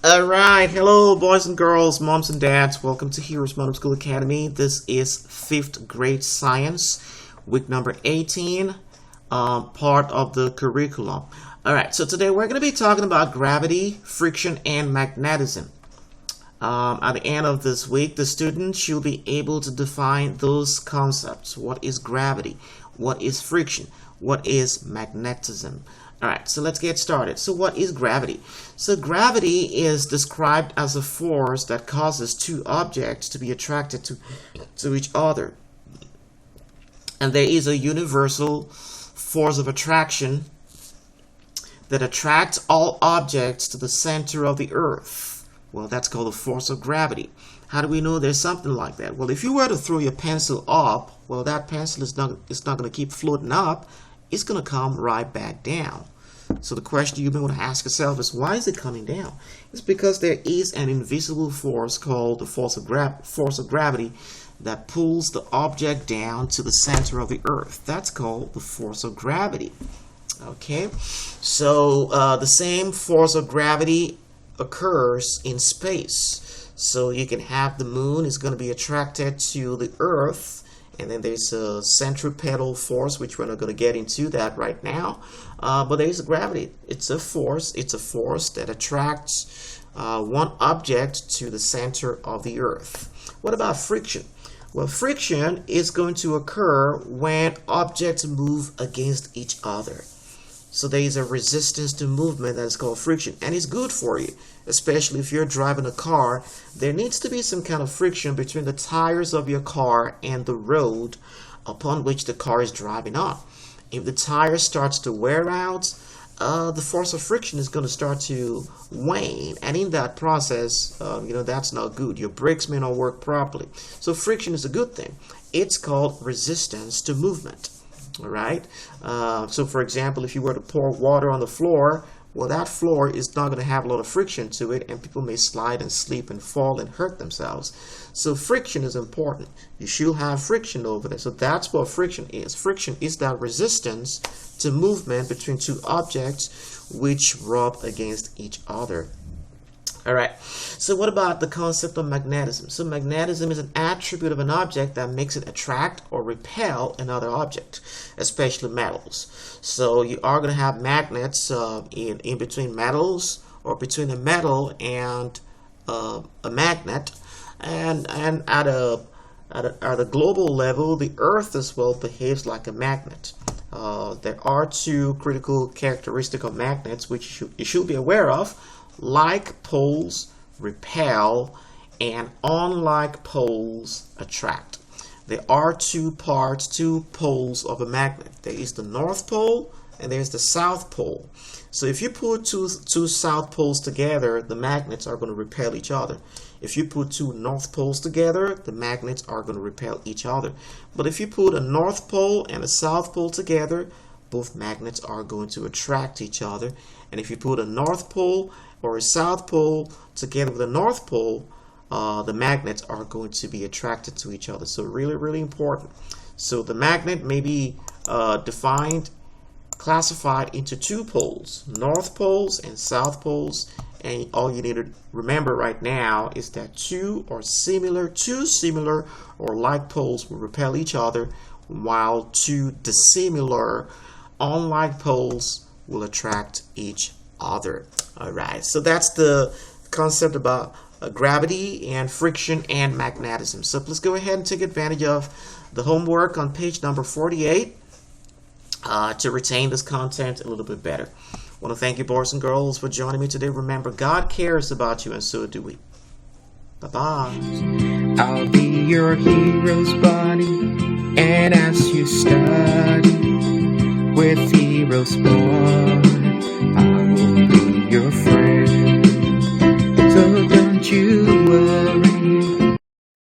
Alright, hello boys and girls, moms and dads, welcome to Heroes Homeschool Academy. This is 5th grade science, week number 18, part of the curriculum. Alright, so today we're going to be talking about gravity, friction, and magnetism. At the end of this week, the students should be able to define those concepts. What is gravity? What is friction? What is magnetism? Alright, so let's get started. So what is gravity? So gravity is described as a force that causes two objects to be attracted to each other. And there is a universal force of attraction that attracts all objects to the center of the earth. Well, that's called the force of gravity. How do we know there's something like that? Well, if you were to throw your pencil up, well, that pencil is not going to keep floating up. It's going to come right back down. So the question you may want to ask yourself is, why is it coming down? It's because there is an invisible force called the force of gravity that pulls the object down to the center of the earth. That's called the force of gravity. Okay, so the same force of gravity occurs in space. So you can have the moon is going to be attracted to the earth, and then there's a centripetal force, which we're not going to get into that right now. But there's gravity. It's a force. It's a force that attracts one object to the center of the earth. What about friction? Well, friction is going to occur when objects move against each other. So there is a resistance to movement that is called friction, and it's good for you, especially if you're driving a car. There needs to be some kind of friction between the tires of your car and the road upon which the car is driving on. If the tire starts to wear out, the force of friction is going to start to wane, and in that process, that's not good. Your brakes may not work properly. So friction is a good thing. It's called resistance to movement. All right. So for example, if you were to pour water on the floor, well, that floor is not going to have a lot of friction to it, and people may slide and slip and fall and hurt themselves. So friction is important. You should have friction over there. So that's what friction is. Friction is that resistance to movement between two objects which rub against each other. All right, so what about the concept of magnetism? So magnetism is an attribute of an object that makes it attract or repel another object, especially metals. So you are going to have magnets in between metals, or between a metal and a magnet. And at a global level, the Earth as well behaves like a magnet. There are two critical characteristics of magnets which you should be aware of. Like poles repel, and unlike poles attract. There are two poles of a magnet. There is the North Pole and there's the South Pole. So if you put two South poles together, the magnets are going to repel each other. If you put two North poles together, the magnets are going to repel each other. But if you put a North Pole and a South Pole together, both magnets are going to attract each other. And if you put a North Pole or a South Pole together with a North Pole, the magnets are going to be attracted to each other. So really, really important. So the magnet may be classified into two poles, North Poles and South Poles. And all you need to remember right now is that two similar or like poles will repel each other, while two dissimilar, unlike poles will attract each other. All right, so that's the concept about gravity and friction and magnetism. So let's go ahead and take advantage of the homework on page number 48 to retain this content a little bit better. I want to thank you, boys and girls, for joining me today. Remember, God cares about you, and so do we. Bye-bye. I'll be your hero's buddy, and as you study with Heroes Boy,